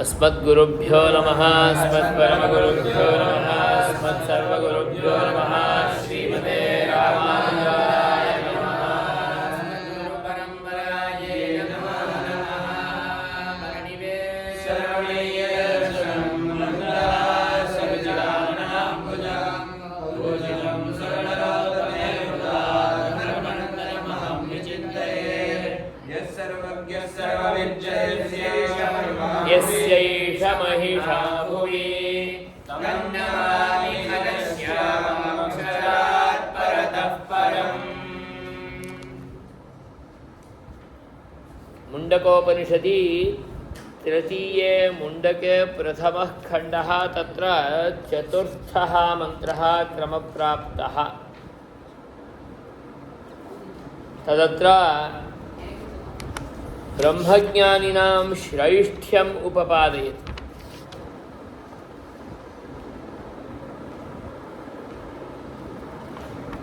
अस्मद्गुरुभ्यो नमः। अस्मत्परमगुरुभ्यो नमः। अस्मत्सर्वगुरुभ्यो नमः। श्रीमते रामानुजाय नमः। अस्मद्गुरुपरम्परायै नमो नमः। परिनिवेशरणीयदर्शनं मन्दहासविचराननाम्बुजं पूजितं शरणरोतमेवताधर्मनन्दनमहं विचिन्तये। यस्सर्वज्ञः यस्यैष महिषा भुवि तन्नमामि घनश्याममक्षरात् परतः परम्। मुण्डकोपनिषदि तृतीये मुण्डके प्रथमः खण्डः। तत्र चतुर्थः मन्त्रः क्रमप्राप्तः। तदत्र ब्रह्मज्ञानिनां श्रैष्ठ्यम् उपपादयति।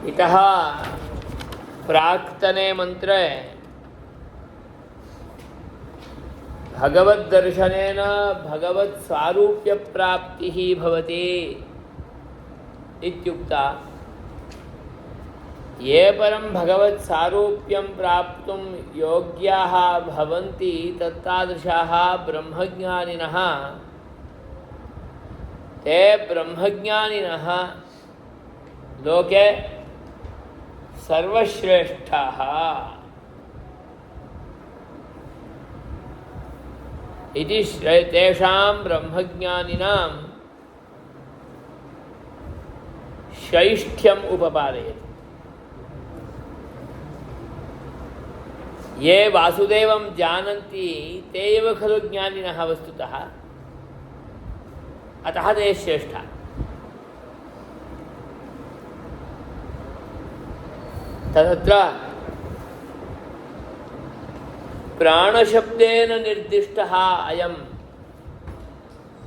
इतः प्राक्तने मन्त्रे भगवद्दर्शनेन भगवत्स्वारूप्यप्राप्तिः भवति इत्युक्ता। ये परं भगवत्सारूप्यं प्राप्तुं योग्याः भवन्ति तत्तादृशाः ब्रह्मज्ञानिनः, ते ब्रह्मज्ञानिनः लोके सर्वश्रेष्ठाः इति तेषां ब्रह्मज्ञानिनां शैष्ठ्यम् उपपादयति। ये वासुदेवं जानन्ति ते एव खलु ज्ञानिनः वस्तुतः, अतः ते श्रेष्ठा। तदत्र प्राणशब्देन निर्दिष्टः अयं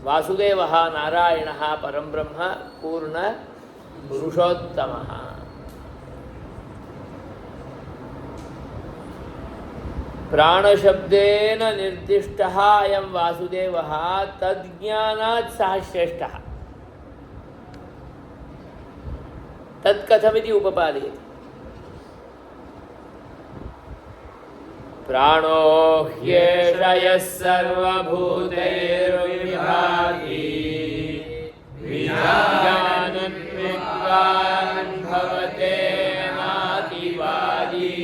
वासुदेवः नारायणः परं ब्रह्म पूर्ण पुरुषोत्तमः। प्राणशब्देन निर्दिष्टः अयं वासुदेवः, तज्ज्ञानात् सः श्रेष्ठः। तत्कथमिति उपपादयति। प्राणो ह्येष यः सर्वभूतैर्विभाति विज्ञानन्विद्वान् भवते नातिवादी।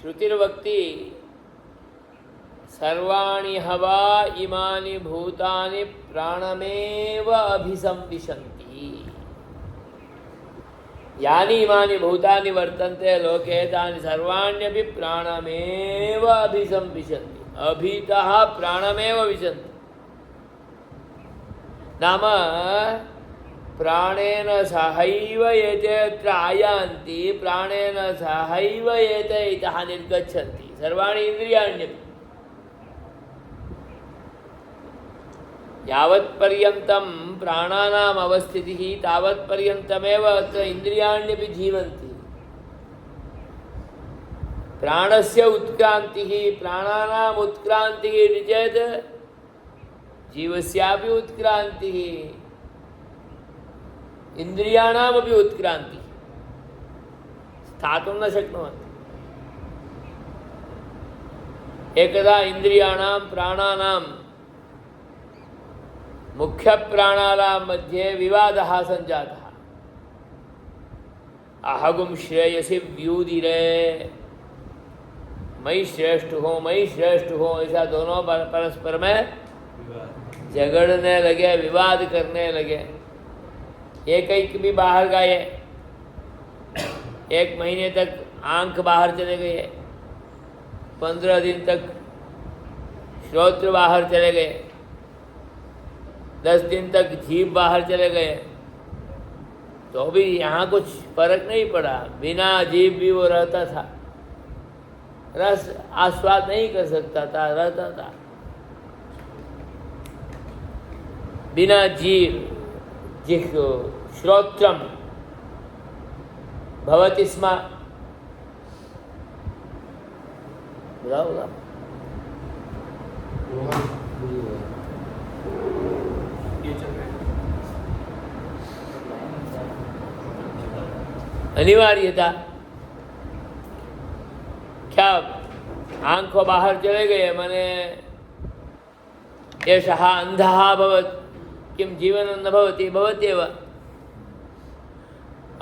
श्रुतिर्वक्ति सर्वाणि हवा इमानि भूतानि प्राणमेव अभिसंविशन्ति। यानि इमानि भूतानि वर्तन्ते लोके तानि सर्वाण्यपि प्राणमेव अभिसंविशन्ति। अभितः प्राणमेव विशन्ति। नाम प्राणेन सहैव एते अत्र आयान्ति, प्राणेन सहैव एते इतः निर्गच्छन्ति। सर्वाणि इन्द्रियाण्यपि यावत्पर्यन्तं प्राणानाम् अवस्थितिः तावत्पर्यन्तमेव अत्र इन्द्रियाण्यपि जीवन्ति। प्राणस्य उत्क्रान्तिः प्राणानाम् उत्क्रान्तिः इति चेत् जीवस्यापि उत्क्रान्तिः, इन्द्रियाणामपि उत्क्रान्तिः। स्थातुं न शक्नुवन्ति। एकदा इन्द्रियाणां प्राणानां मुख्यप्राणानां मध्ये विवादः सञ्जातः। अहगुं श्रेयसि व्यूदिरे, मैं श्रेष्ठ हूँ ऐसा दोनों परस्पर में झगड़ने लगे, विवाद करने लगे। एक भी बाहर गए, 1 महीने तक आंख बाहर चले गए, 15 दिन तक श्रोत्र बाहर चले गए, 10 दिन तक जीभ बाहर चले गए, तो भी यहाँ कुछ फर्क नहीं पड़ा। बिना जीभ भी वो रहता था, रस आस्वाद नहीं कर सकता था, रहता था। बिना श्रोत्रम भवति स्म। बताओ अनिवार्यता क्या आंखों बाहर चले गए मने एषः अंधः अभवत् किं जीवनं न भवति भवत्येव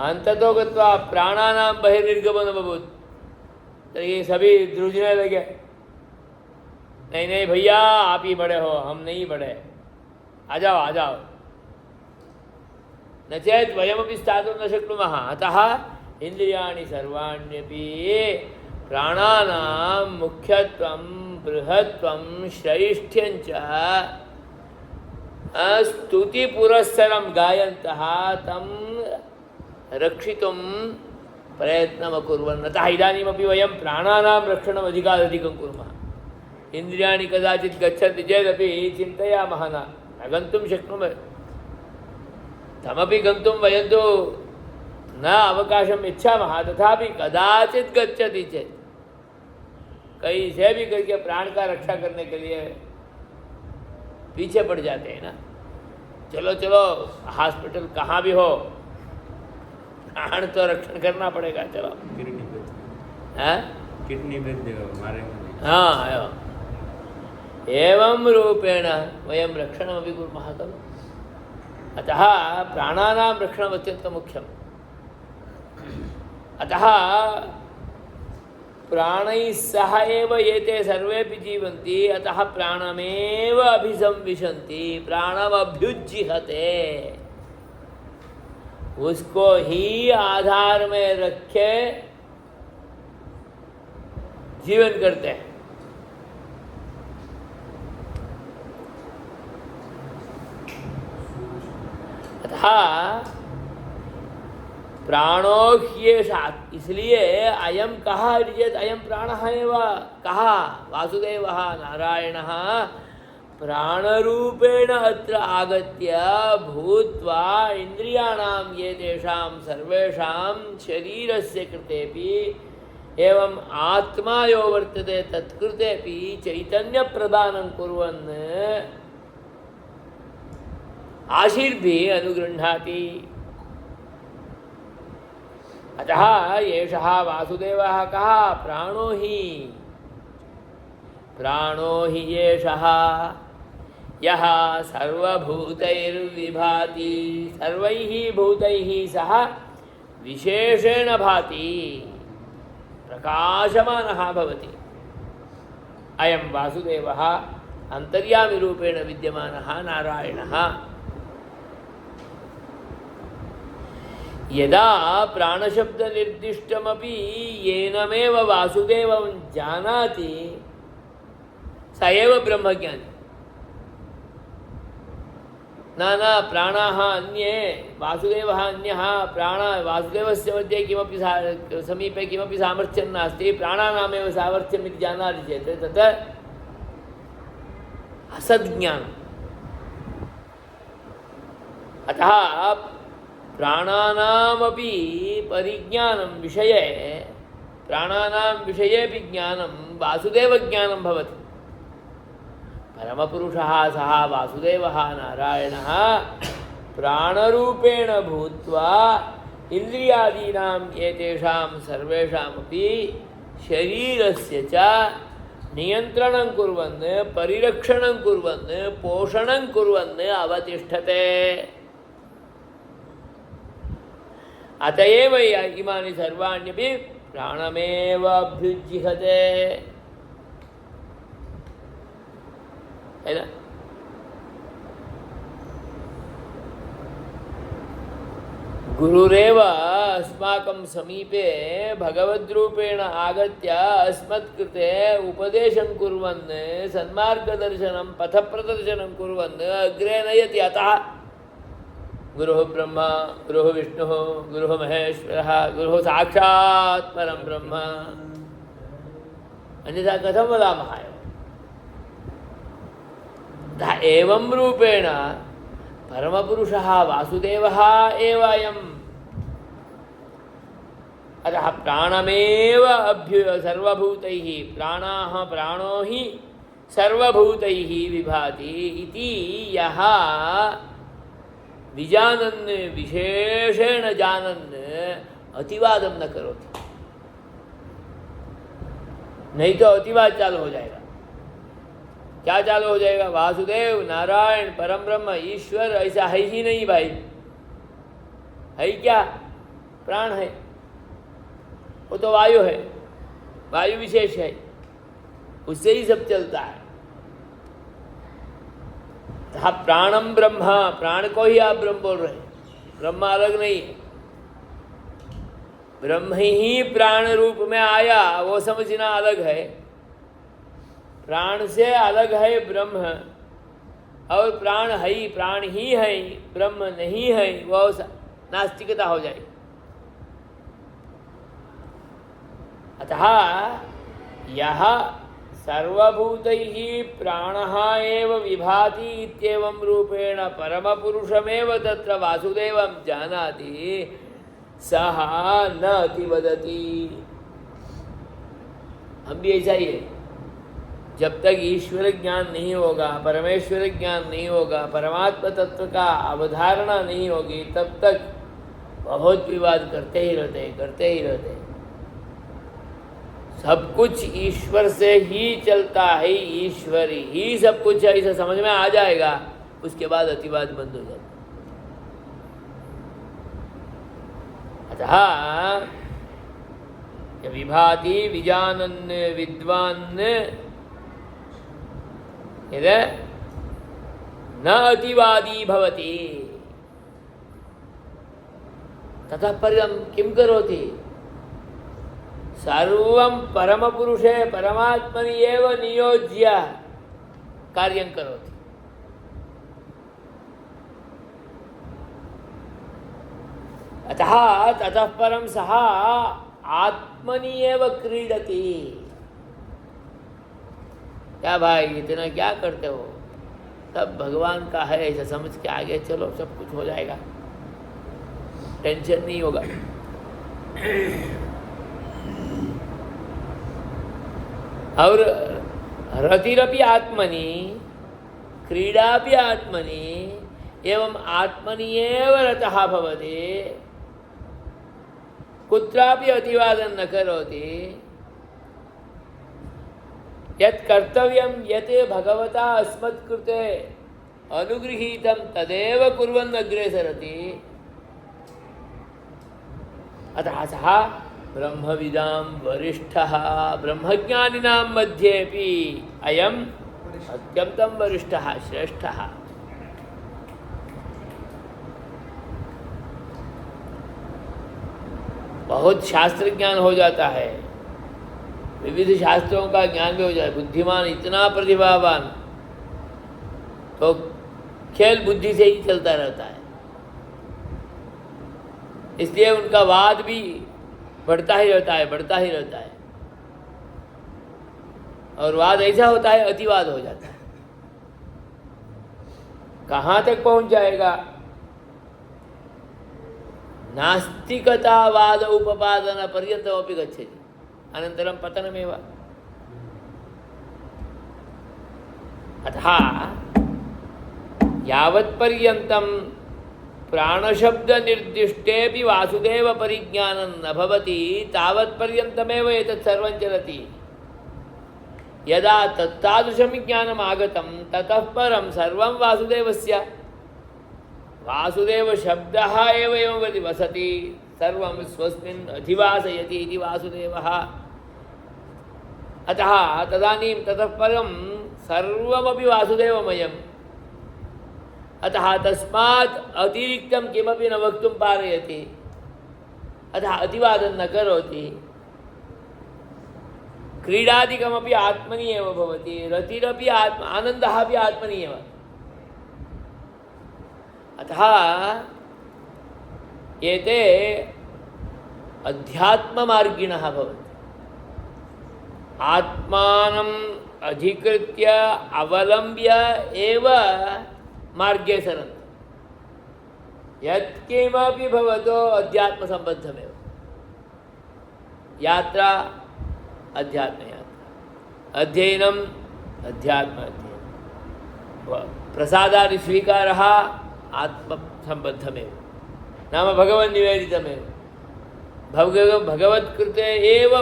अंततो गत्वा प्राणानां बहिर्निर्गमन अभवत्। तर्हि सभी ध्रुजने लगे, नहीं नहीं भैया आप ही बड़े हो, हम नहीं बड़े, आ जाओ आ जाओ। न चेत् वयमपि स्थातुं न शक्नुमः। अतः इन्द्रियाणि सर्वाण्यपि प्राणानां मुख्यत्वं बृहत्वं श्रैष्ठ्यञ्च स्तुतिपुरस्सरं गायन्तः तं रक्षितुं प्रयत्नमकुर्वन्। अतः इदानीमपि वयं प्राणानां रक्षणम् अधिकाधिकं कुर्मः। इन्द्रियाणि कदाचित् गच्छन्ति चेदपि चिन्तयामः, न गन्तुं शक्नुमः। तमपि गन्तुं वयं तु न अवकाशं यच्छामः, तथापि कदाचित् गच्छति चेत् कहीं से भी करके प्राण का रक्षा करने के लिए पीछे पड़ जाते हैं ना। चलो चलो हॉस्पिटल कहाँ भी हो, प्राण तो रक्षण करना पड़ेगा। चलो किडनी बेच देगा हमारे। हाँ एवं रूपेण वयं रक्षणमपि कुर्मः खलु। अतः प्राणानां रक्षणम् अत्यन्तं मुख्यम्। अतः प्राणैः सह एव एते सर्वेपि जीवन्ति। अतः प्राणमेव अभिसंविशन्ति, प्राणमभ्युज्जिहते। उसको ही आधार में रखे जीवन करते हैं। अतः प्राणो ह्येषः, इसलिए अयं कः चेत् अयं प्राणः एव। कः? वासुदेवः नारायणः प्राणरूपेण अत्र आगत्य भूत्वा इन्द्रियाणां ये तेषां सर्वेषां शरीरस्य कृतेपि एवं आत्मा यो वर्तते तत्कृतेपि चैतन्यप्रदानं कुर्वन् आशीर्भिः अनुगृह्णाति। अतः एषः वासुदेवः कः? प्राणो हि एषः यः सर्वभूतैर्विभाति, सर्वैः भूतैः सह विशेषेण भाति, प्रकाशमानः भवति। अयं वासुदेवः अन्तर्यामिरूपेण विद्यमानः नारायणः। यदा प्राणशब्दनिर्दिष्टमपि येनमेव वासुदेवं जानाति स एव ब्रह्मज्ञानी। न प्राणाः अन्ये वासुदेवः अन्यः। वासुदेवस्य मध्ये किमपि समीपे किमपि सामर्थ्यं नास्ति, प्राणानामेव सामर्थ्यम् इति जानाति चेत् तत् असज्ञानम्। अतः प्राणानामपि परिज्ञानं विषये, प्राणानां विषयेपि ज्ञानं वासुदेवज्ञानं भवति। परमपुरुषः सः वासुदेवः नारायणः प्राणरूपेण भूत्वा इन्द्रियादीनां एतेषां सर्वेषामपि शरीरस्य च नियन्त्रणं कुर्वन्, परिरक्षणं कुर्वन्, पोषणं कुर्वन् अवतिष्ठते। अत एव इमानि सर्वाण्यपि प्राणमेव अभ्युज्जिहते। है ना? गुरुरेव अस्माकं समीपे भगवद्रूपेण आगत्य अस्मत्कृते उपदेशं कुर्वन्, सन्मार्गदर्शनं पथप्रदर्शनं कुर्वन् अग्रे नयति। अतः गुरुः ब्रह्मा, गुरुः विष्णुः, गुरुः महेश्वरः, गुरुः साक्षात् परं ब्रह्म। अन्यथा कथं वदामः? एवं रूपेण परमपुरुषः वासुदेवः एव अयम्। अतः प्राणमेव सर्वभूतैः प्राणाः प्राणो हि सर्वभूतैः विभाति इति यः विजानन् विशेषेण जानन् अतिवादं न करोति, नहीं तो अतिवाद चालू हो जाएगा। क्या चालू हो जाएगा? वासुदेव नारायण परम ब्रह्म ईश्वर ऐसा है ही नहीं भाई। है क्या? प्राण है, वो तो वायु है, वायु विशेष है, उससे ही सब चलता है। प्राणम ब्रह्म, प्राण को ही आप ब्रह्म बोल रहे हैं, ब्रह्म अलग नहीं है। ब्रह्म ही प्राण रूप में आया वो समझना अलग है। प्राण से अलग है ब्रह्म, और प्राण है ही, प्राण ही है, ब्रह्म नहीं है, वो नास्तिकता हो जाएगी। अतः यह सर्वभूतैः प्राणः एव विभाति इत्येवं रूपेण परमपुरुषमेव तत्र वासुदेवं जानाति सः न अतिवदति। हम भी ऐसा ही है। जब तक ईश्वर ज्ञान नहीं होगा, परमेश्वर ज्ञान नहीं होगा, परमात्मा तत्व का अवधारणा नहीं होगी, तब तक बहुत विवाद करते ही रहते हैं। सब कुछ ईश्वर से ही चलता है, ईश्वर ही सब कुछ है, इसे समझ में आ जाएगा, उसके बाद अतिवाद बंद हो जाता है। अतः विभाति विजानन् विद्वान् न अतिवादी भवति। ततः परं किं करोति? सर्वं परमपुरुषे परमात्मनि एव नियोज्य कार्यं करोति। अतः ततः परं सः आत्मनि एव क्रीडति। क्या भाई इतना क्या करते हो? सब भगवान का है, ऐसा समझ के आगे चलो, सब कुछ हो जाएगा, टेंशन नहीं होगा। और रतिरपि आत्मनि, क्रीडापि आत्मनि, एवं आत्मनि एव रतः भवति, कुत्रापि अतिवादं न करोति। यत् कर्तव्यं यत् भगवता अस्मत्कृते अनुगृहीतं तदेव कुर्वन् अग्रेसरति। अतः सः ब्रह्मविदां वरिष्ठः, ब्रह्मज्ञानिनां मध्येपि अयम् अत्यन्तं वरिष्ठः, श्रेष्ठः। बहुत शास्त्र ज्ञान हो जाता है, विविध शास्त्रों का ज्ञान भी हो जाए, बुद्धिमान इतना प्रतिभावान, तो खेल बुद्धि से ही चलता रहता है। इसलिए उनका वाद भी बढ़ता ही रहता है, और वाद ऐसा होता है अतिवाद हो जाता है। कहाँ तक पहुँच जाएगा? नास्तिकतावाद उपपादन पर्यन्तमपि गच्छति, अनन्तरं पतनमेव। अतः यावत्पर्यन्तं प्राणशब्दनिर्दिष्टेऽपि वासुदेव परिज्ञानं न भवति तावत्पर्यन्तमेव एतत् सर्वं चलति। यदा तत्तादृशं ज्ञानम् आगतं ततः परं सर्वं वासुदेवस्य, वासुदेवशब्दः एव एवं वसति, सर्वं स्वस्मिन् अधिवासयति इति वासुदेवः। अतः तदानीं ततः परं सर्वमपि वासुदेवमयम्। अतः तस्मात् अतिरिक्तं किमपि न वक्तुं पारयति, अतः अतिवादं न करोति। क्रीडादिकमपि आत्मनि एव भवति, रतिरपि आनन्दः अपि आत्मनि एव। अतः एते अध्यात्ममार्गिणः भवन्ति, आत्मानम् अधिकृत्य अवलम्ब्य एव मार्गे सरन्ति। यत्किमपि भवतो अध्यात्म संबद्धमेव। यात्रा अध्यात्म यात्रा, अध्ययनम अध्यात्म अध्ययन, प्रसादादि स्वीकारः आत्म संबद्धमेव, नाम भगवन् निवेदितमेव। भगवत्कृते एव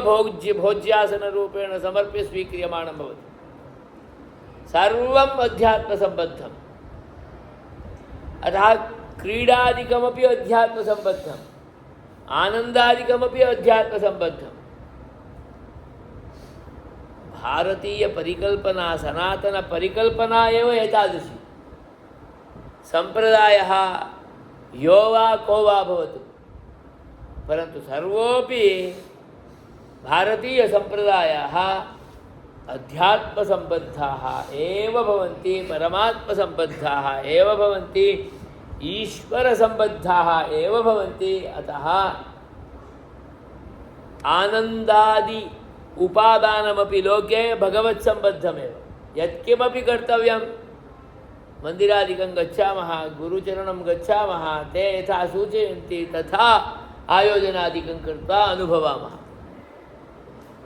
भोज्यासन रूपेण समर्प्य स्वीक्रियमाणं भवति। सर्वम् अध्यात्म संबद्धम्। अतः क्रीडादिकमपि अध्यात्म संबद्धम्, आनंदादिकमपि अध्यात्म संबद्धम्। भारतीय परिकल्पना, सनातन परिकल्पना एव एतादृशी। संप्रदायः यो वा को वा भवतु, परन्तु सर्वोपि भारतीय संप्रदायाः अध्यात्म संबद्धाः एव भवन्ति, परमात्म संबद्धाः एव भवन्ति, ईश्वर संबद्धाः एव भवन्ति। अतः आनंदादि उपादानमपि लोके भगवत् संबद्धमेव। यत्किमपि कर्तव्यं, मंदिरादिकं गच्छामः, गुरुचरणं गच्छामः, ते यथा सूचयन्ति तथा आयोजनादिकं कृत्वा अनुभवामः।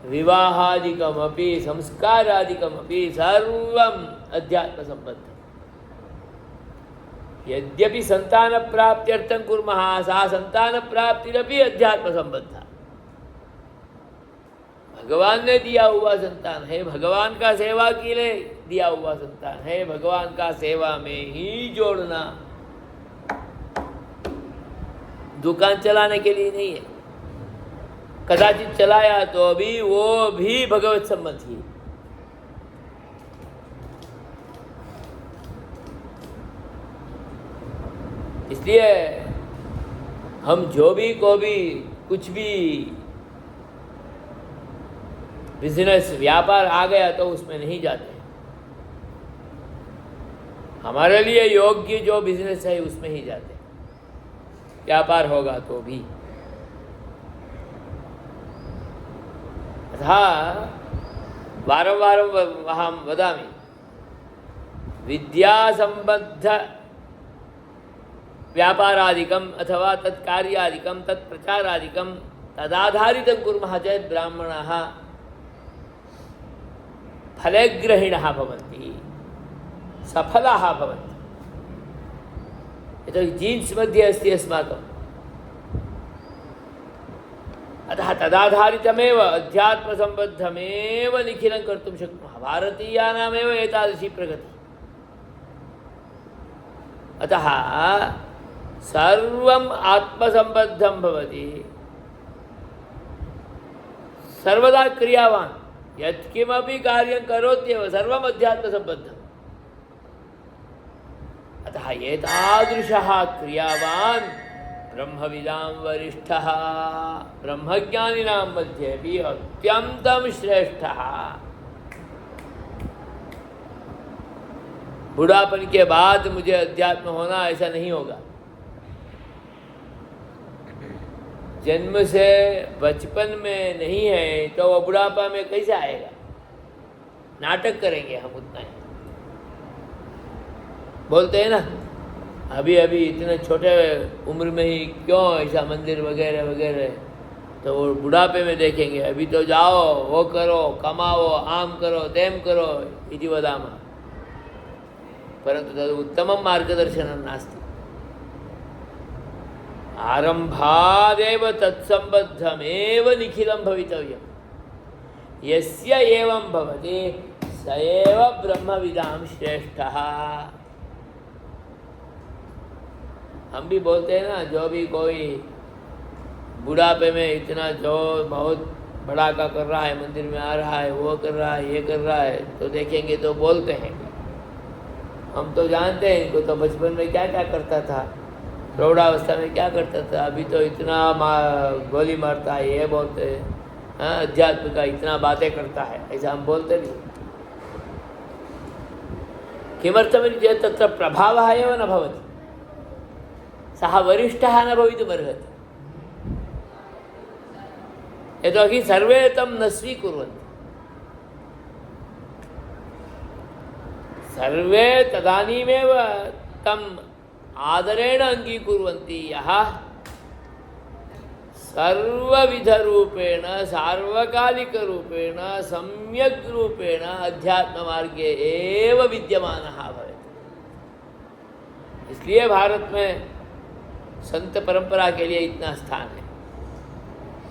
विवाहादिकमपि संस्कारादिकमपि सर्वम् अध्यात्म संबद्धम्। यद्यपि संतानप्राप्त्यर्थं कुर्मः, सा संतानप्राप्तिरपि अध्यात्म संबद्धा। भगवान ने दिया हुआ संतान है, भगवान का सेवा के लिए दिया हुआ संतान है, भगवान का सेवा में ही जोड़ना, दुकान चलाने के लिए नहीं है। कदाचित चलाया तो भी वो भी भगवत सम्मति है। इसलिए हम जो भी को भी कुछ भी बिजनेस व्यापार आ गया तो उसमें नहीं जाते। हमारे लिए योग्य जो बिजनेस है उसमें ही जाते। व्यापार होगा तो भी। वारं वारं अहं वदामि, विद्यासम्बद्ध व्यापारादिकम् अथवा तत्कार्यादिकं तत्प्रचारादिकं तदाधारितं कुर्मः चेत् ब्राह्मणाः फलग्रहिणः भवन्ति, सफलाः भवन्ति। यतोहि जीन्स् मध्ये अस्ति अस्माकम्। अतः तदाधारितमेव अध्यात्मसम्बद्धमेव निखिलं कर्तुं शक्नुमः। भारतीयानामेव एतादृशी प्रगतिः। अतः सर्वम् आत्मसम्बद्धं भवति, सर्वदा क्रियावान्। यत्किमपि कार्यं करोत्येव सर्वम् अध्यात्मसम्बद्धम्। अतः एतादृशः क्रियावान् ब्रह्मविदां वरिष्ठः, ब्रह्मज्ञानिनां मध्ये भी अत्यंतं श्रेष्ठः। बुढ़ापन के बाद मुझे अध्यात्म होना, ऐसा नहीं होगा। जन्म से बचपन में नहीं है तो वो बुढ़ापा में कैसे आएगा? नाटक करेंगे हम उतना ही। बोलते हैं ना, अभी अभी इतने छोटे उम्र में ही क्यों ऐसा मंदिर वगैरह वगैरह, तो वो बुढ़ापे में देखेंगे। अभी तो जाओ, वो करो, कमाओ, आम करो, तेम करो इति वदामः, परन्तु तद् उत्तमं मार्गदर्शनं नास्ति। आरम्भादेव तत्सम्बद्धमेव निखिलं भवितव्यं। यस्य एवं भवति स एव ब्रह्मविदां श्रेष्ठः। हम भी बोलते हैं ना, जो भी कोई बुढ़ापे में इतना जो बहुत बड़ा का कर रहा है, मंदिर में आ रहा है, वो कर रहा है, ये कर रहा है, तो देखेंगे तो बोलते हैं। हम तो जानते हैं इनको, तो बचपन में क्या क्या करता था, प्रौढ़ावस्था में क्या करता था, अभी तो इतना गोली मारता है, ये बोलते हैं। हाँ, अध्यात्म का इतना बातें करता है, ऐसा हम बोलते नहीं। किमर्थमिति चेत् तत्र प्रभावः एव न भवति। सः वरिष्ठः न भवितुमर्हति। यतोहि सर्वे तं न स्वीकुर्वन्ति। सर्वे तदानीमेव तम् आदरेण अंगीकुर्वन्ति यः सर्वविधरूपेण सार्वकालिकरूपेण सम्यक् रूपेण अध्यात्ममार्गे एव विद्यमानः भवेत्। इसलिए भारत में संत परंपरा के लिए इतना स्थान है,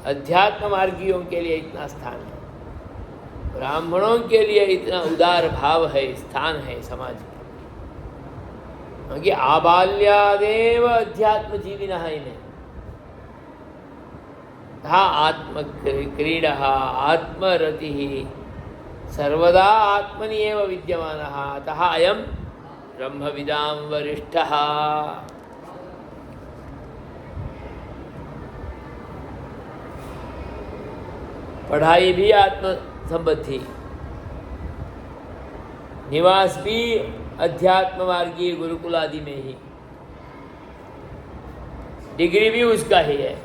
अध्यात्म मार्गियों के लिए इतना स्थान है, ब्राह्मणों के लिए इतना उदार भाव है, स्थान है समाज में, क्योंकि आबाल्यादेव अध्यात्म जीविनः इमे आत्मक्रीडः आत्मरतिः सर्वदा आत्मनि एव विद्यमानः। अतः अयं ब्रह्मविदां वरिष्ठः। पढ़ाई भी आत्म संबंधी, निवास भी अध्यात्म मार्गीय गुरुकुल आदि में ही, डिग्री भी उसका ही है,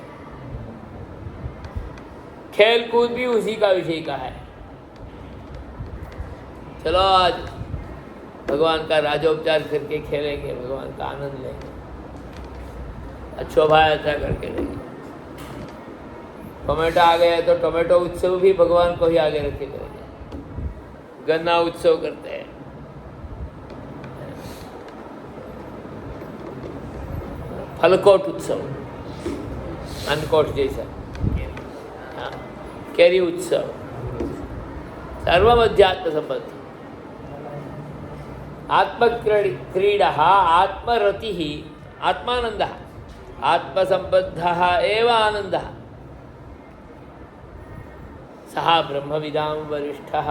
खेल कूद भी उसी का विषय का है। चलो आज भगवान का राजोपचार करके खेलेंगे, भगवान का आनंद लेंगे, अच्छो भाई अच्छा करके लेंगे। टोमेटो आ गया तो टोमेटो उत्सव भी भगवान को ही आगे रखे करेंगे। गन्ना उत्सव करते हैं, फलकोट उत्सव, अनकोट जैसा, केरी उत्सव, सर्वम अध्यात्म संबंध। आत्मक्रीडः आत्मरतिः आत्मानन्दः, आत्मसम्बद्धः एव आनन्दः, सः ब्रह्मविदां वरिष्ठः।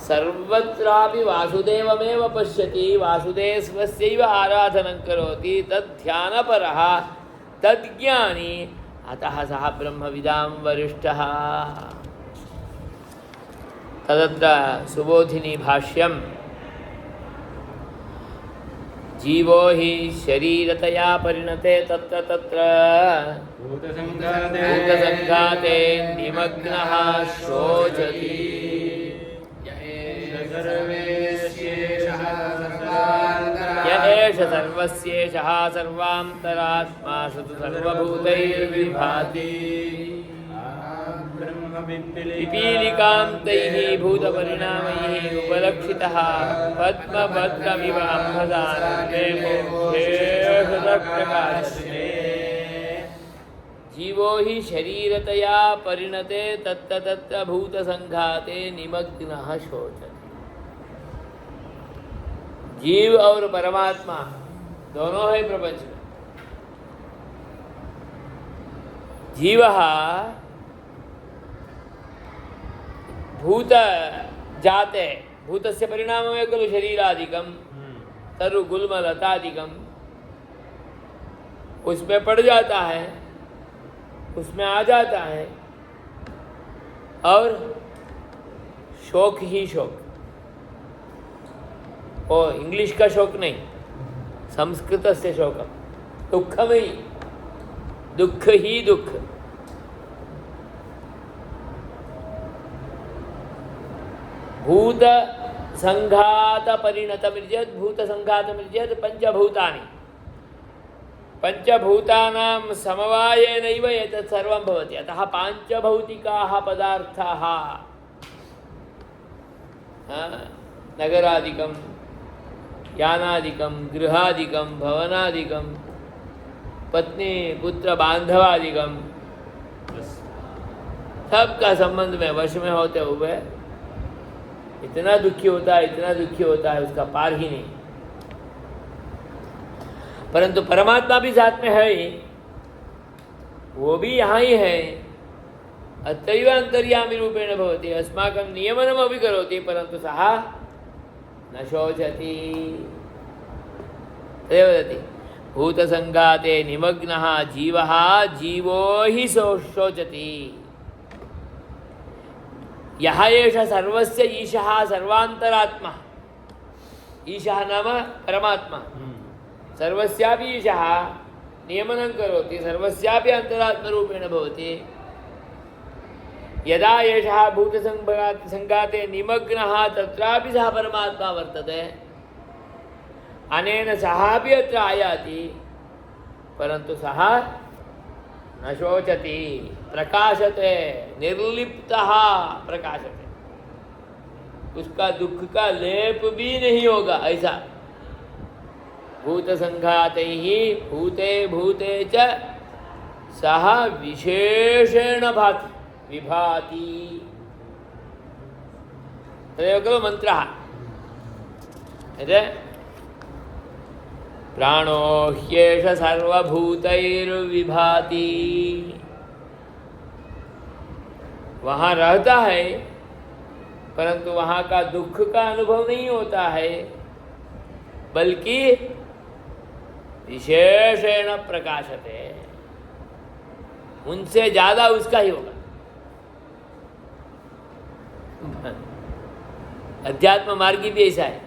सर्वत्रापि वासुदेवमेव पश्यति, वासुदेवस्यैव आराधनं करोति, तद्ध्यानपरः तद्ज्ञानी, अतः सः ब्रह्मविदां वरिष्ठः। तदत्र सुबोधिनी भाष्यं जीवो हि शरीरतया परिणते तत्र तत्र भूतसंघाते निमग्नः शोचति। य एष सर्वस्येषः सर्वान्तरात्मा सतु सर्वभूतैर्विभाति। पिपीलिकां तैः भूतपरिणामैः उपलक्षितः पद्मपत्रमिव अम्भसानन्दे मोक्षेषु। जीवो हि शरीरतया परिणते तत्र तत्र भूतसंघाते निमग्नः शोचति। जीव और परमात्मा दोनों है प्रपंच में। जीवः भूत जाते, भूतस्य परिणाममेव खलु शरीरादिकं तरु गुल्म लतादिकं, उसमें पड़ जाता है, उसमें आ जाता है, और शोक ही शोक। ओ इंग्लिश का शोक नहीं, संस्कृत से शोकम, दुःखमयी, दुःख ही दुःख। भूत संघात परिणतमिर्यद् भूत संघातमिर्यद् पंचभूतानि, पंचभूतानां समवायेनैव एतत् सर्वं भवति। अतः पांचभौतिकाः पदार्थाः, नगरादिकं, यानादिकं, गृहादिकं, भवनादिकं, पत्नी पुत्र बांधवादिकं, सबका संबंध में वश में होते हुए इतना दुखी होता है, इतना दुखी होता है, उसका पार ही नहीं। परंतु परमात्मा भी साथ में है ही, वो भी यहाँ ही है। अत्रैव अंतर्यामी रूपेण भवति, अस्माकं नियमनमपि करोति, परन्तु सः न शोचति। तदेव वदति भूतसंघाते निमग्नः जीवः जीवो हि शोचति। यः एष सर्वस्य ईशः सर्वान्तरात्मा, ईशः नाम परमात्मा, सर्वस्यापि ईशः नियमनं करोति, सर्वस्यापि अंतरात्मरूपेण भवति। यदा एषः भूतसङ्घाते निमग्नः तत्रापि सः परमात्मा वर्तते, अनेन सः अपि अत्र आयाति, परन्तु सः न शोचति, प्रकाशते, निर्लिप्तः प्रकाशते, उसका दुख का लेप भी नहीं होगा। ऐसा भूतसङ्घातैः भूते भूते च सः विशेषेण भाति विभाति। तदेव खलु मन्त्रः। प्राणो ह्येष सर्वभूतैर्विभाति। वहाँ रहता है परंतु वहाँ का दुख का अनुभव नहीं होता है, बल्कि विशेषेण प्रकाशते, उनसे ज्यादा उसका ही होगा। अध्यात्म मार्गी भी ऐसा है।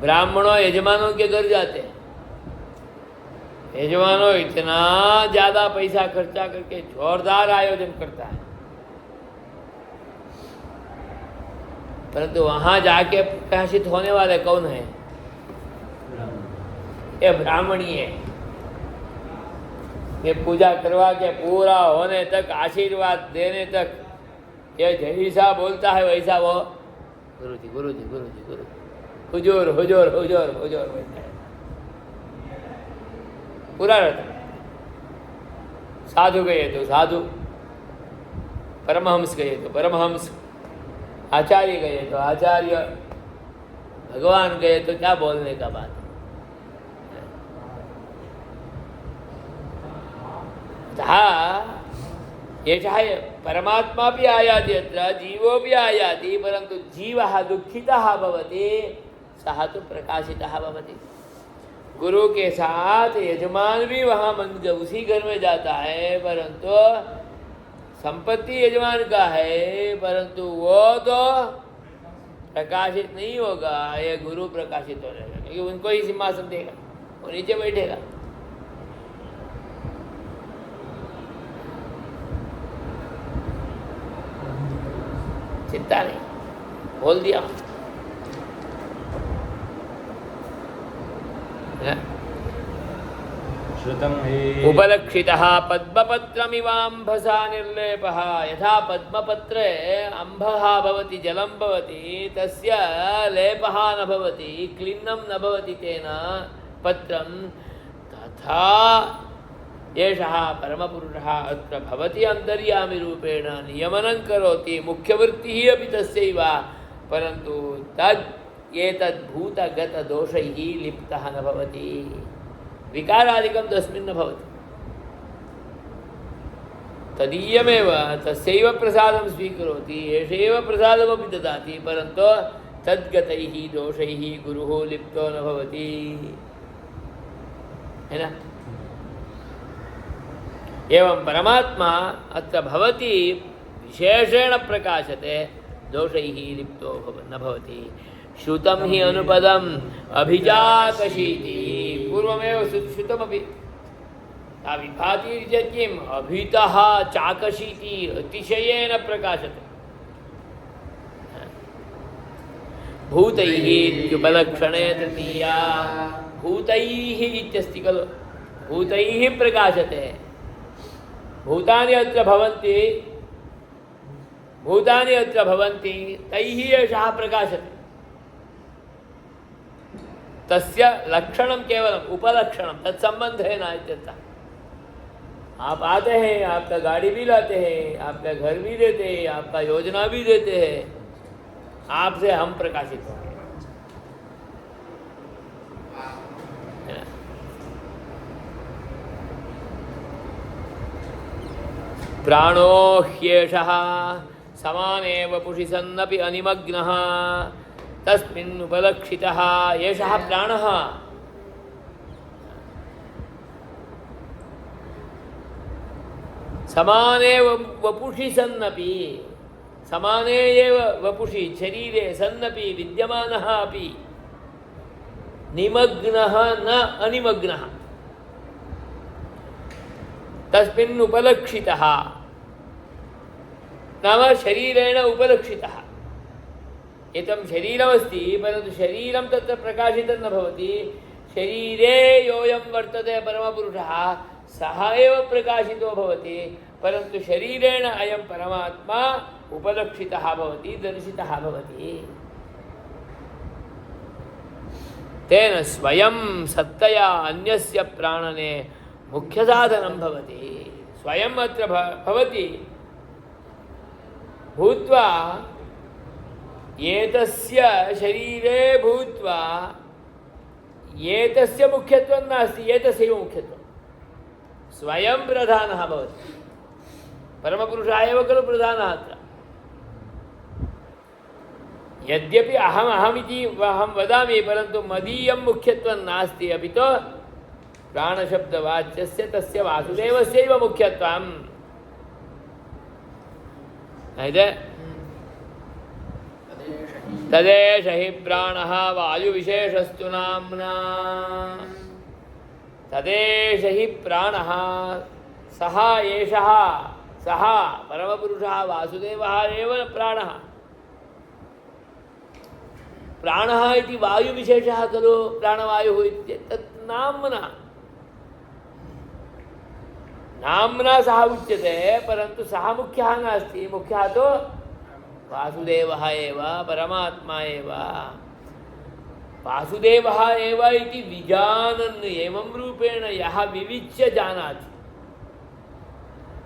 ब्राह्मणों यजमानों के घर जाते हैं, यजमानों इतना ज्यादा पैसा खर्चा करके जोरदार आयोजन करता है, परंतु वहां जाके प्रकाशित होने वाले कौन है? ये ब्राह्मणी है। ये पूजा करवा के पूरा होने तक, आशीर्वाद देने तक, ये जैसा बोलता है वैसा वो गुरुजी गुरुजी गुरुजी गुरु हुजूर हुजूर हुजूर हुजूर बोलता है, पूरा रहता है। साधु गए तो साधु, परमहंस गए तो परमहंस, आचार्य गए तो आचार्य, भगवान गए तो क्या बोलने का बात है। एषः परमात्मा भी आयाति, अत्र जीवो भी आयाति, परंतु जीवः दुःखितः भवति, सः तो प्रकाशितः भवति। गुरु के साथ यजमान भी वहाँ उसी घर में जाता है, परंतु संपत्ति यजमान का है, परंतु वो तो प्रकाशित नहीं होगा। ये गुरु प्रकाशित हो जाएगा, क्योंकि उनको ही सिंहासन देगा, वो नीचे बैठेगा। चिंता नहीं, बोल दिया। उपलक्षितः पद्मपत्रमिवाम्भसा निर्लेपः। यथा पद्मपत्रे अम्भः भवति, जलं भवति, तस्य लेपः न भवति, क्लिन्नं न भवति तेन पत्रं, तथा एषः परमपुरुषः अत्र भवति अन्तर्यामि रूपेण नियमनं करोति। मुख्यवृत्तिः अपि तस्यैव, परन्तु एतद्भूतगतदोषैः लिप्तः न भवति, विकारादिकं तस्मिन् न भवति। तदीयमेव तस्यैव प्रसादं स्वीकरोति, एषैव प्रसादमपि ददाति, परन्तु तद्गतैः दोषैः गुरुः लिप्तो न भवति, है न? एवं परमात्मा अत्र भवति विशेषेण प्रकाशते, दोषैः लिप्तो न भवति। श्रुतं हि अनुपदम् अभिजातशीति। पूर्वमेव श्रुतमपि विभाति चेत् किम्? अभितः चाकशीति, अतिशयेन प्रकाशते। भूतैः इत्युपलक्षणे तृतीया, भूतैः इत्यस्ति खलु, भूतैः प्रकाशते। भूतानि अत्र भवन्ति, भूतानि अत्र भवन्ति, तैः एषः प्रकाशते। तस्य लक्षणं केवलम् उपलक्षणं, तत्संबन्धेन इत्यर्थः। आप आते हैं, आपका गाड़ी भी लाते हैं, आपका घर भी देते हैं, आपका योजना भी देते हैं, आपसे हम प्रकाशित होंगे। प्राणो ह्येषः समानेव पुषि सन्नपि अनिमग्नः तस्मिन् उपलक्षितः। एषः प्राणः समानेव वपुषि सन्नपि, समाने एव वपुषि शरीरे सन्नपि विद्यमानः अपि, निमग्नः न अनिमग्नः, तस्मिन् उपलक्षितः। नाम शरीरेण उपलक्षितः। एतं शरीरमस्ति परन्तु शरीरं तत्र प्रकाशितं न भवति। शरीरे योऽयं वर्तते परमपुरुषः सः एव प्रकाशितो भवति, परन्तु शरीरेण अयं परमात्मा उपलक्षितः भवति, दर्शितः भवति। तेन स्वयं सत्तया अन्यस्य प्राणने मुख्यसाधनं भवति। स्वयं अत्र भवति भूत्वा एतस्य शरीरे भूत्वा एतस्य मुख्यत्वं नास्ति, एतस्यैव मुख्यत्वं। स्वयं प्रधानः भवति। परमपुरुषः एव खलु प्रधानः अत्र। यद्यपि अहमिति अहं वदामि, परन्तु मदीयं मुख्यत्वं नास्ति, अपि तु प्राणशब्दवाच्यस्य तस्य वासुदेवस्यैव मुख्यत्वम्। तदेष हि प्राणः वायुविशेषस्तु नाम्ना। तदेष हि प्राणः, सः एषः, सः परमपुरुषः वासुदेवः एव प्राणः। प्राणः इति वायुविशेषः खलु, प्राणवायुः इत्येतत् नाम्ना। नाम्ना सः उच्यते, परन्तु सः मुख्यः नास्ति। मुख्यः तु वासुदेवः एव, परमात्मा एव। वासुदेवः एव इति विजानन् एवं रूपेण यः विविच्य जानाति,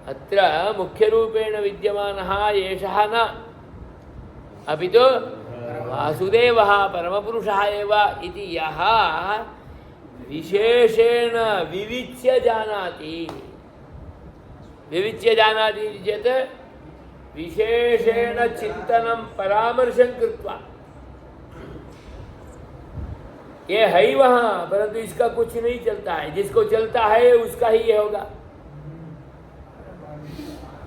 अत्र मुख्यरूपेण विद्यमानः एषः न, अपि तु वासुदेवः परमपुरुषः एव इति यः विशेषेण विविच्य जानाति। विविच्य जानाति चेत् विशेषेण चिंतनं परामर्शं कृत्वा, ये है वहाँ, परंतु इसका कुछ नहीं चलता है, जिसको चलता है उसका ही ये होगा,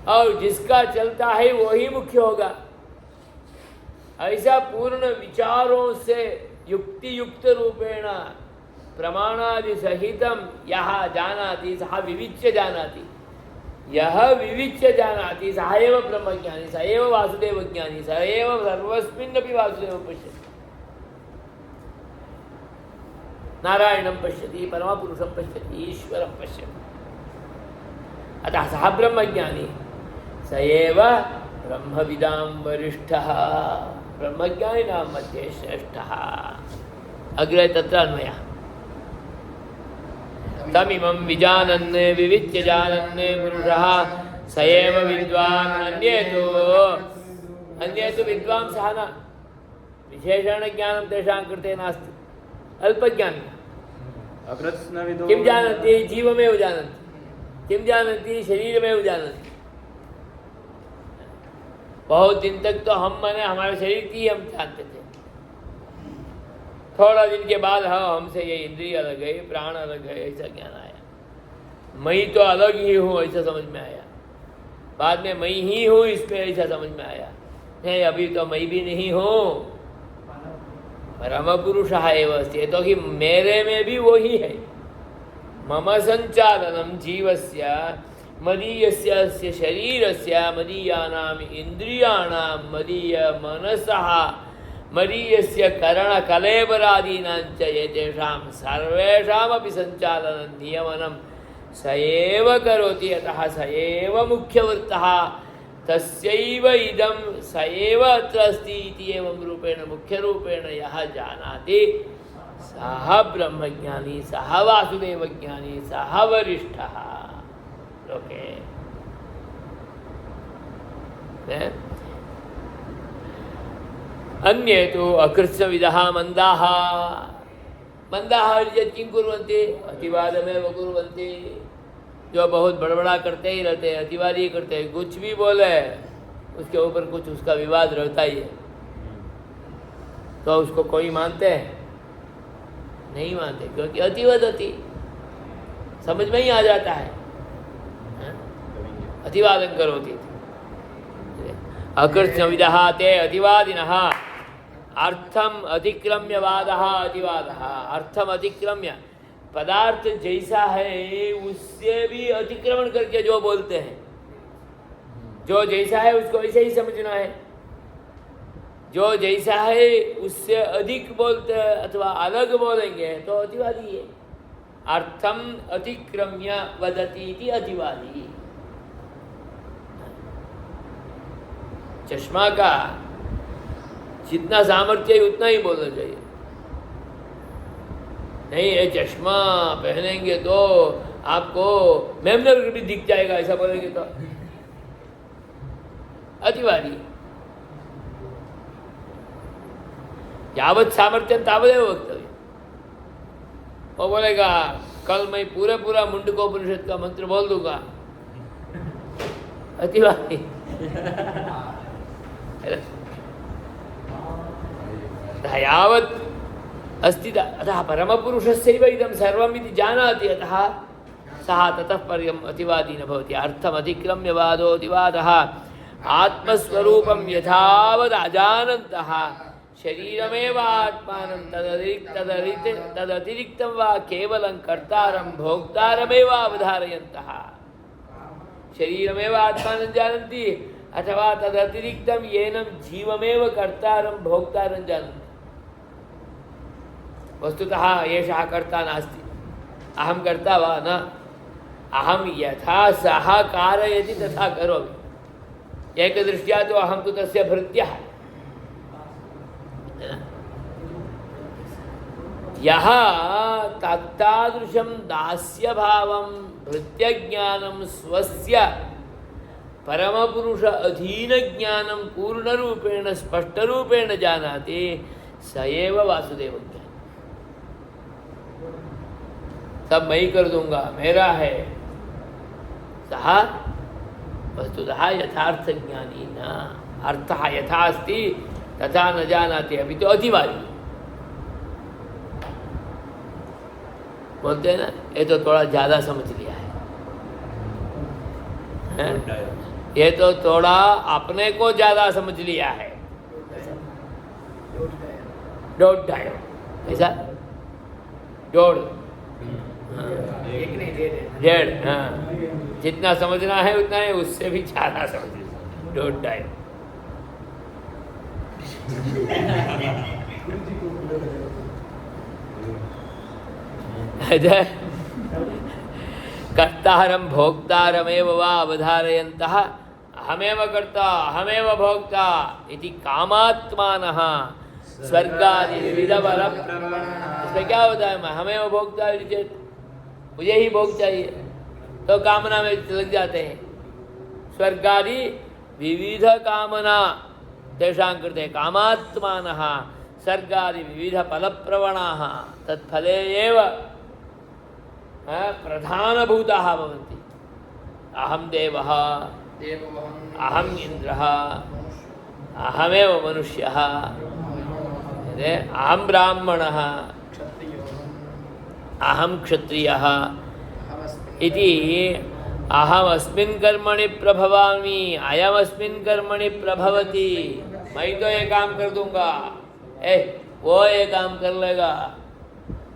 और जिसका चलता है वही मुख्य होगा। ऐसा पूर्ण विचारों से युक्ति युक्त रूपेण प्रमाणादि सहितं यः जानाति सः विविच्य जानाति। यह विविच्य जानाति सः एव ब्रह्मज्ञानी, स एव वासुदेवज्ञानी, स एव सर्वस्मिन्नपि वासुदेवं पश्यति, नारायणं पश्यति, परमपुरुषं पश्यति, ईश्वरं पश्यति। अतः सः ब्रह्मज्ञानी, स एव ब्रह्मविदां वरिष्ठः, ब्रह्मज्ञानिनां मध्ये श्रेष्ठः। अग्रे तत्र अन्वयः। तमिमं विजानन् विविच्य जानन् पुरुषः स एव विद्वान्। अन्ये तु विद्वांसः न, विशेषणज्ञानं तेषां कृते नास्ति, अल्पज्ञानिनः। किं जानन्ति? जीवमेव जानन्ति। किं जानन्ति? शरीरमेव जानन्ति। बहुत दिन तक तो हम माने हमारे शरीर की हम जानते थे, थोड़ा दिन के बाद हमसे ये इंद्रिय अलग है, प्राण अलग है, ऐसा ज्ञान आया। मैं तो अलग ही हूँ ऐसा समझ में आया। बाद में मैं ही हूँ इसमें ऐसा समझ में आया। नहीं, अभी तो मैं भी नहीं हूँ, परमपुरुषः एव अस्ति। तो कि मेरे में भी वही है। मम संचालनं जीवस्य मदीयस्य अस्य शरीरस्य मदीयानाम् इन्द्रियाणां मदीय मनसः मदीयस्य करणकलेबरादीनां च एतेषां सर्वेषामपि सञ्चालनं नियमनं स एव करोति। अतः स एव मुख्यवृत्तः, तस्यैव इदं स एव अत्र अस्ति इति एवं रूपेण मुख्यरूपेण यः जानाति सः ब्रह्मज्ञानी, सः वासुदेवज्ञानी, सः वरिष्ठः लोके। अन्ये तु अकृत्स्नविदः मंदाः। मंदाः किं कुर्वन्ति? अतिवादमेव कुर्वन्ति। जो बहुत बड़बड़ा करते ही रहते हैं, अतिवादी करते हैं, कुछ भी बोले उसके ऊपर कुछ उसका विवाद रहता ही है। तो उसको कोई मानते हैं? नहीं मानते, क्योंकि अतिवदति समझ में ही आ जाता है। अतिवादं करोति। अकृत्स्नविदः ते अतिवादिनः। अर्थम अतिक्रम्य वादः अतिवादः। अर्थम अतिक्रम्य, पदार्थ जैसा है उससे भी अतिक्रमण करके जो बोलते हैं, जो जैसा है उसको वैसे ही समझना है। जो जैसा है उससे अधिक बोलते अथवा अलग बोलेंगे तो अतिवादी है। अर्थम अतिक्रम्य वदति इति अतिवादी। चश्मा का जितना सामर्थ्य है उतना ही बोलना चाहिए। नहीं, ये चश्मा पहनेंगे तो आपको मेमनगर भी दिख जाएगा, ऐसा बोलेंगे तो अतिवादी। यावत सामर्थ्य तावदेव वक्तव्य। वो बोलेगा कल मैं पूरा मुंडकोपनिषद का मंत्र बोल दूंगा, अतिवादी। यावत् अस्ति अतः परमपुरुषस्यैव इदं सर्वम् इति जानाति, अतः सः ततः पर्यम् अतिवादी न भवति। अर्थम् अतिक्रम्य वादोऽतिवादः आत्मस्वरूपं यथावद् अजानन्तः शरीरमेव आत्मानं तदतिरिक्तं वा केवलं कर्तारं भोक्तारमेव अवधारयन्तः। शरीरमेव आत्मानं जानन्ति अथवा तदतिरिक्तं येनं जीवमेव कर्तारं भोक्तारं जानन्ति। वस्तुतः एषः कर्ता नास्ति, अहं कर्ता वा न, अहं यथा सः कारयति तथा करोमि। एकदृष्ट्या तो अहं तु तस्य भृत्यः। यः तत्तादृशं दास्यभावं भृत्यज्ञानं स्वस्य परमपुरुष अधीनज्ञानं पूर्णरूपेण स्पष्टरूपेण जानाति, स एव वासुदेवज्ञानी। सब मैं ही कर दूंगा, मेरा है, सः वस्तुतः यथार्थ ज्ञानी न। अर्थः यथा अस्ति तथा न जानाति, अभी तो अतिवादी बोलते हैं ना। ये तो थोड़ा ज़्यादा समझ लिया है, ये तो थोड़ा अपने को ज़्यादा समझ लिया है। डोट डायो ऐसा, जोड़ डेढ़, हाँ, जितना समझना है उतना है, उससे भी ज़्यादा समझ। डोट डायो कर्तारं भोक्तारमेव वा अवधारयन्तः अहमेव कर्ता अहमेव भोक्ता इति कामात्मानः स्वर्गादि विविध बल। इसमें क्या होता है, हमें वो भोग चाहिए, मुझे ही भोग चाहिए, तो कामना में लग जाते हैं। स्वर्गादि विविध कामना तेषां कृते कामात्मानः स्वर्गादि विविध फलप्रवणाः तत्फले एव प्रधानभूताः भवन्ति। अहं देवः, अहम् इन्द्रः, अहमेव मनुष्यः, अहं ब्राह्मणः, अहं क्षत्रियः इति अहमस्मिन् कर्मणि प्रभवामि, अयमस्मिन् कर्मणि प्रभवति। मैं तो ये काम कर दूंगा, वो ये काम कर लेगा,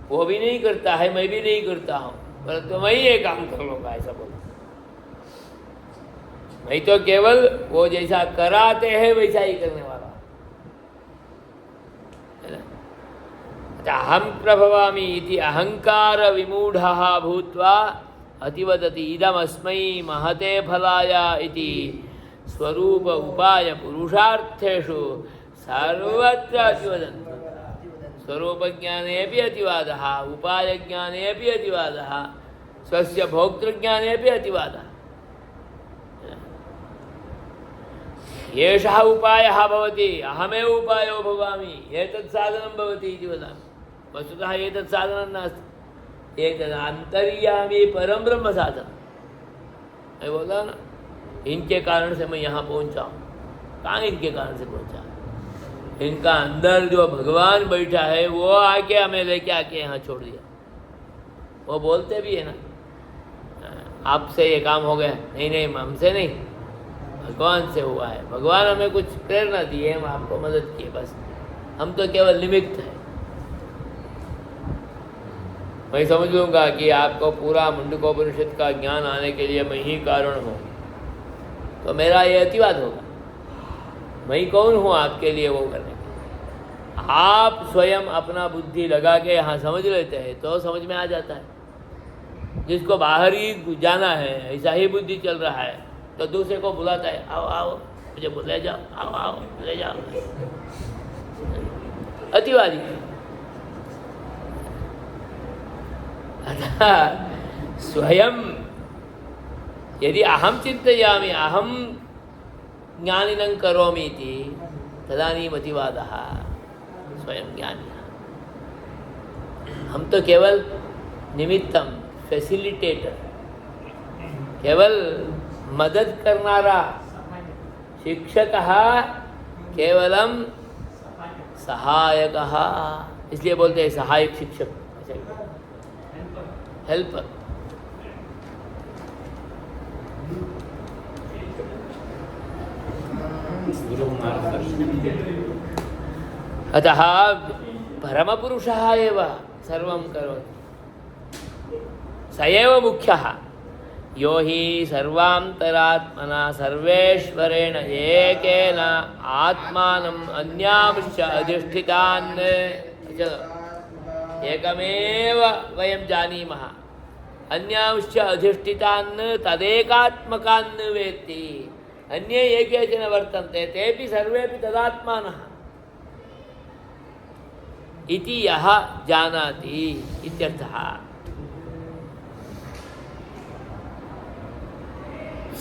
वो भी नहीं करता है, मैं भी नहीं करता हूँ, परंतु मैं ये काम कर लूँगा, ऐसा बोलता। मैं तो केवल वो जैसा कराते हैं वैसा ही करने वाला है ना। अहं प्रभवामि इति अहंकार विमूढ़ः भूत्वा अतिवदति इदमस्मै महते फलाय इति स्वरूप उपाय पुरुषार्थेषु सर्वत्र अतिवदन्ति। स्वरूपज्ञानेऽपि अतिवादः, उपायज्ञानेऽपि अतिवादः, स्वस्य भोक्तृज्ञानेऽपि अतिवादः। एषः उपायः भवति, अहमेव उपायो भवामि, एतत् साधनं भवति इति वदामि। वस्तुतः एतत् साधनं नास्ति, एतत् अंतर्यामी परम ब्रह्म साधन। मैं बोला ना, इनके कारण से मैं यहाँ पहुँचा हूँ। कहाँ इनके कारण से पहुँचा? इनका अंदर जो भगवान बैठा है वो आके हमें लेके आके यहाँ छोड़ दिया। वो बोलते भी है ना, आपसे ये काम हो गया, नहीं नहीं हमसे नहीं, भगवान से हुआ है। भगवान हमें कुछ प्रेरणा दी है, हम आपको मदद की, बस हम तो केवल निमित्त हैं। मैं समझ लूँगा कि आपको पूरा मुंडकोपनिषद का ज्ञान आने के लिए मैं ही कारण हूँ, तो मेरा ये अतिवाद होगा। मैं कौन हूँ आपके लिए वो करने के? आप स्वयं अपना बुद्धि लगा के यहाँ समझ लेते हैं तो समझ में आ जाता है। जिसको बाहर ही जाना है, ऐसा ही बुद्धि चल रहा है, तो दूसरे को बुलाता है, आओ आओ मुझे ले जाओ, आओ आओ ले जाओ। अतिवादी। अतः स्वयं यदि अहम चिंतयामि, अहम ज्ञानिनं करोमि इति, तदानीम् अतिवादः स्वयं ज्ञानी। हम तो केवल निमित्तम, फैसिलिटेटर, केवल मदद करनारा, शिक्षकः केवलम सहायकः, इसलिए बोलते हैं सहायक शिक्षक, हेल्पर। अतः परमपुरुषः एव सर्वं करोति, स एव मुख्यः। यो हि सर्वान्तरात्मना सर्वेश्वरेण एकेन आत्मानम् अन्यांश्च अधिष्ठितान्, एकमेव वयं जानीमः, अन्यांश्च अधिष्ठितान् तदेकात्मकान् वेत्ति। अन्ये ये केचन वर्तन्ते तेपि सर्वेपि तदात्मानः इति यः जानाति इत्यर्थः।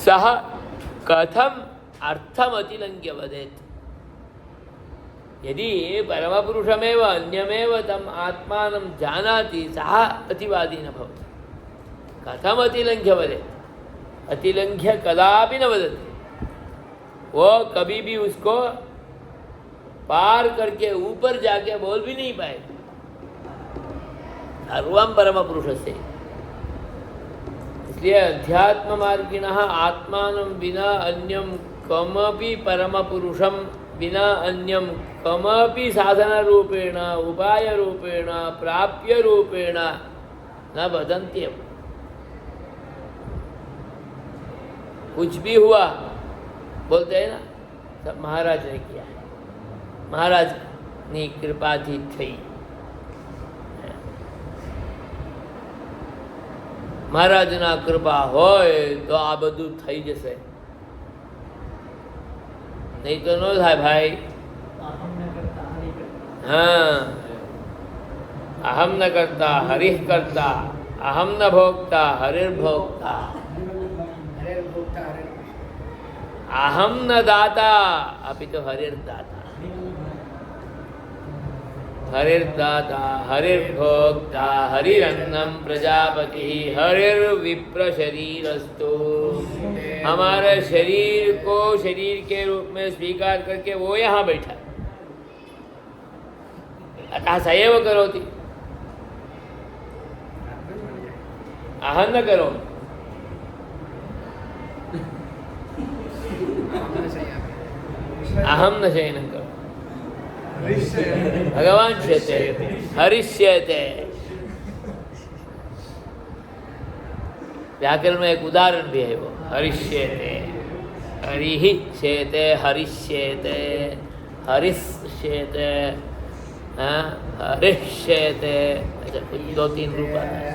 सः कथम् अर्थम् अतिलङ्घ्य वदेत्? यदि परमपुरुषमेव अन्यमेव तम् आत्मानं जानाति, सः अतिवादी न भवति। कथम् अतिलङ्घ्य वदेत्? अतिलङ्घ्य कदापि न वदति। वो कभी भी उसको पार करके ऊपर जाके बोल भी नहीं पाएगा। सर्वं परमपुरुषस्य। इसलिए अध्यात्म मार्गिणः आत्मानं विना अन्यं कमपि परमपुरुषं विना अन्यं कमपि साधनरूपेण, उपायरूपेण, प्राप्यरूपेण न वदन्त्येव। कुछ भी हुआ बोलते हैं ना, सब महाराज ने किया है, महाराज ની કૃપાથી થઈ, મહારાજના કૃપા હોય તો આ બધું થઈ જશે, નહીં તો ન થાય ભાઈ। हाँ, अहम न करता हरिः करता, अहम न भोक्ता हरिर्भोक्ता, अहम न दाता अभी तो हरिर्दाता, हरिर्दाता हरिर्भोक्ता हरिरन्नं प्रजापति हरिर्विप्र शरीरस्तु। हमारे शरीर को शरीर के रूप में स्वीकार करके वो यहाँ बैठा, अतः सएव करोति, अहं न करोमि। अहम न शयनं करोमि, भगवान शेते हरिष्यते। व्याकरण में एक उदाहरण भी है, वो हरिष्यते, हरिः शेते हरिष्यते, हरिष्यते, हरिष्यते, अच्छा कुछ 2-3 रूप आता है।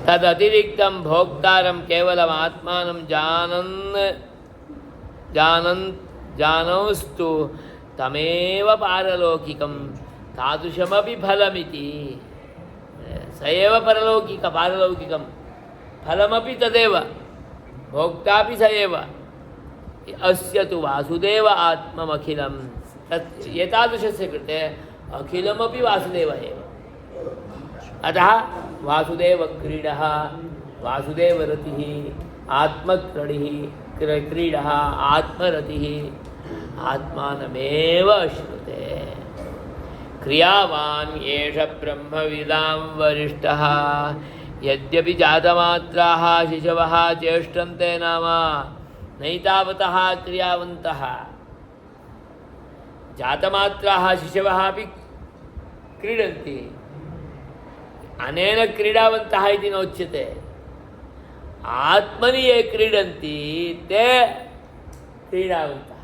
तद अतिरिक्तं भोक्तारं केवलम् आत्मानं जानंस्तु तमेव पारलौकिकं तादृशमपि फलमिति। स एव पारलौकिकं फलमपि तदेव, भोक्तापि स एव। अस्य तु वासुदेव आत्ममखिलं, तत् एतादृशस्य कृते अखिलमपि वासुदेव एव। अतः वासुदेव क्रीडः, वासुदेव रतिः, आत्मक्रणिः क्रीडः, आत्मरतिः, आत्मानमेव अश्नुते। क्रियावान् एष ब्रह्मविदां वरिष्ठः, यद्यपि जातमात्राः शिशवः चेष्टन्ते नाम नैतावतः क्रियावन्तः। जातमात्राः शिशवः अपि क्रीडन्ति, अनेन क्रीडावन्तः इति नोच्यते। आत्मनि ये क्रीडन्ति ते क्रीडावन्तः।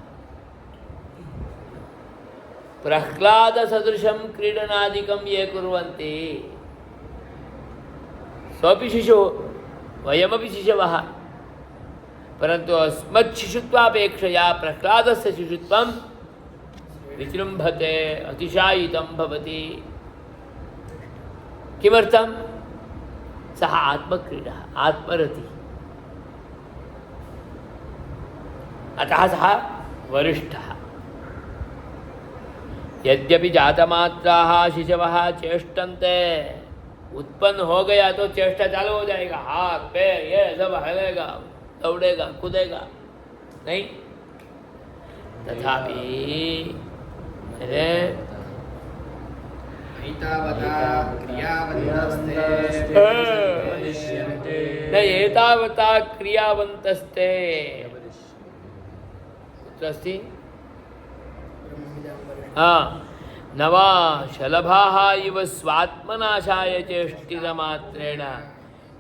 प्रह्लादसदृशं क्रीडनादिकं ये कुर्वन्ति, सोऽपि शिशुः, वयमपि शिशवः, परन्तु अस्मत्शिशुत्वापेक्षया प्रह्लादस्य शिशुत्वं विजृम्भते, अतिशायितं भवति। किमर्थं? सः आत्मक्रीडः, आत्मरतिः, अतः सः वरिष्ठः। यद्यपि जातमात्राः शिशवः चेष्टन्ते, उत्पन्न हो गया तो चेष्टा चालू हो जाएगा, हाथ पैर ये सब हिलेगा, दौड़ेगा, कूदेगा, नहीं? तथापि न एतावता क्रियावन्तस्ते। कुत्र अस्ति? नवा शलभाः इव स्वात्मनाशाय चेष्टितमात्रेण,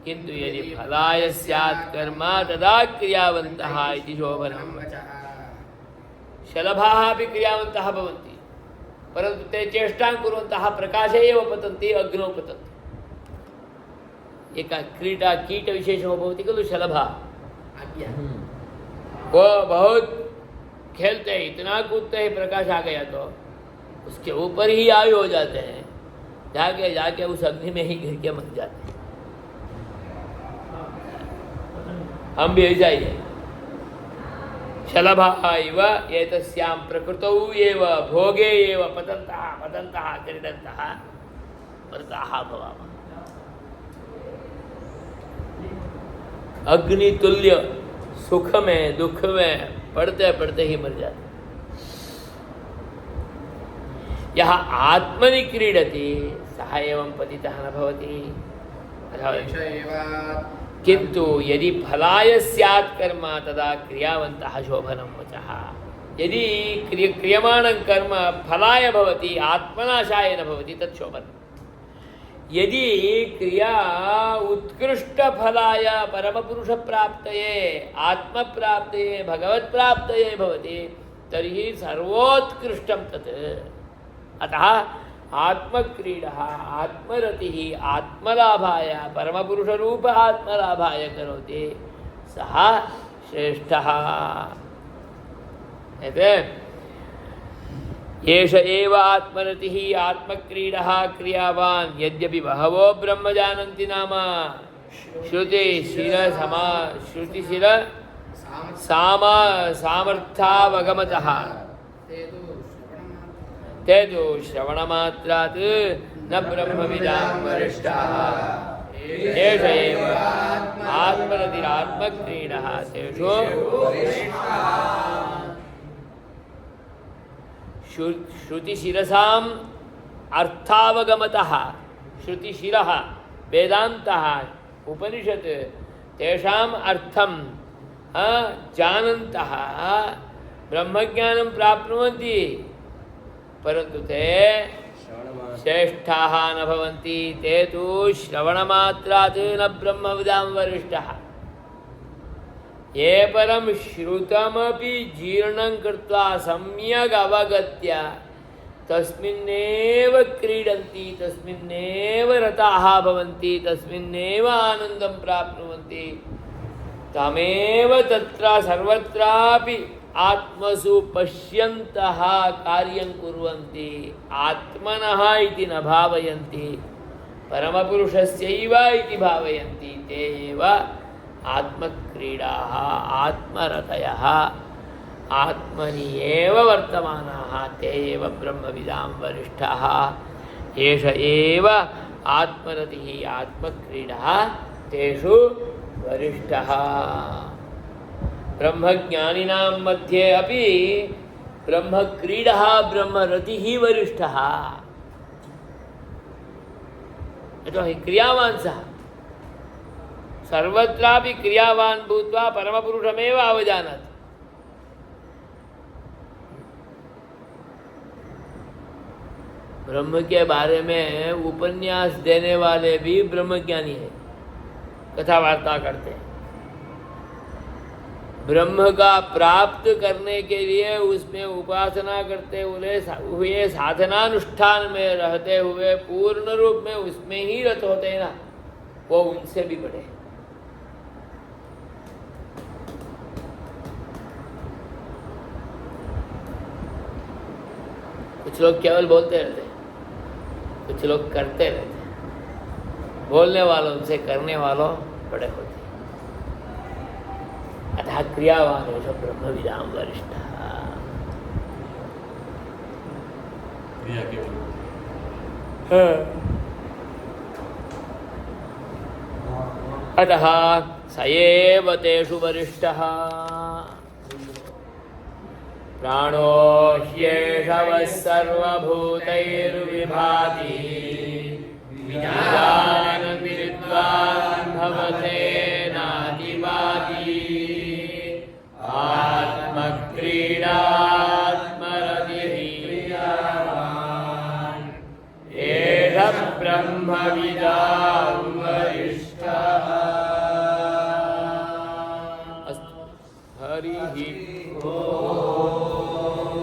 किन्तु यदि फलाय स्यात् कर्म तदा क्रियावन्तः इति शोभनम्। शलभाः अपि क्रियावन्तः भवन्ति, परन्तु ते चेष्टां कुर्वन्तः प्रकाशे एव पतन्ति, अग्नौ पतन्ति। एका क्रीडा कीटविशेषो भवति खलु शलभः, वो बहुत खेलते हैं, इतना कूदते हैं, प्रकाश आ गया तो उसके ऊपर ही आयु हो जाते हैं, जाके जाके उस अग्नि में ही गिर के मर जाते हैं। हम भी ऐसा ही है। शलभः इव एतस्यां प्रकृतौ एव भोगे एव पतन्तः पतन्तः क्रीडन्तः मृताः भवामः। अग्नितुल्य सुख में दुख में पढ़ते पढ़ते ही मर जाते। यह आत्मनि क्रीडति सः एवं पतितः न भवति। किंतु यदि फलाय स्यात् कर्म तदा क्रियावन्तः शोभनं वचः। यदि क्रियमाणं कर्म फलाय भवति, आत्मनाशाय न भवति, तत् शोभनम्। यदि क्रिया उत्कृष्टफलाय परमपुरुषप्राप्तये, आत्मप्राप्तये, भगवत्प्राप्तये भवति, तर्हि सर्वोत्कृष्टं तत्। अतः आत्मक्रीडः, आत्मरतिः आत्मलाभाय, परमपुरुषरूप आत्मलाभाय करोति, सः श्रेष्ठः। एष एव आत्मरतिः आत्मक्रीडः क्रियावान्। यद्यपि बहवो ब्रह्म जानन्ति नाम श्रुतिशिर सामर्थ्यावगमतः, ते तु श्रवणमात्रात् न ब्रह्मविदां वरिष्ठाः। एष एव आत्मरतिरात्मक्रीडः तेषु श्रुतिशिरसाम् अर्थावगमतः। श्रुतिशिरः वेदान्तः उपनिषत्, तेषाम् अर्थं जानन्तः ब्रह्मज्ञानं प्राप्नुवन्ति, परन्तु ते श्रेष्ठाः न भवन्ति। ते तु श्रवणमात्रात् न ब्रह्मविदां वरिष्ठाः। ये परं श्रुतमपि जीर्णं कृत्वा सम्यक् अवगत्य तस्मिन्नेव क्रीडन्ति, तस्मिन्नेव रताः भवन्ति, तस्मिन्नेव आनन्दं प्राप्नुवन्ति, तमेव तत्र सर्वत्रापि आत्मसु पश्यन्तः कार्यं कुर्वन्ति, आत्मनः इति न भावयन्ति, परमपुरुषस्यैव इति भावयन्ति। ते एव आत्मक्रीडाः, आत्मरतयः, आत्मनि एव वर्तमानाः, ते एव ब्रह्मविदां वरिष्ठाः। एष एव आत्मरतिः आत्मक्रीडः तेषु वरिष्ठः। ब्रह्मज्ञानिनां मध्ये अपि ब्रह्मक्रीडः ब्रह्मरतिः वरिष्ठः। यतोहि क्रियावान् सः सर्वत्रापि क्रियावान् भूत्वा परमपुरुषमेव अवजानाति। ब्रह्म के बारे में उपन्यास देने वाले भी ब्रह्मज्ञानी है, कथा वार्ता करते हैं। ब्रह्म का प्राप्त करने के लिए उसमें उपासना करते हुए साधनानुष्ठान में रहते हुए पूर्ण रूप में उसमें ही रत होते हैं ना, वो उनसे भी बड़े। कुछ लोग केवल बोलते रहते हैं, कुछ लोग करते रहते हैं। बोलने वालों से करने वालों बड़े होते हैं। अतः क्रियावान एष ब्रह्मविदां वरिष्ठः। क्रिया केवल अतः स एव तेषु वरिष्ठः। प्राणो ह्येष वः सर्वभूतैर्विभाति विज्ञानविद्वान् भवते नातिवादी। आत्मक्रीडात्मरतिः एष ब्रह्मविदां वरिष्ठः। अस्तु, हरिः ओम्।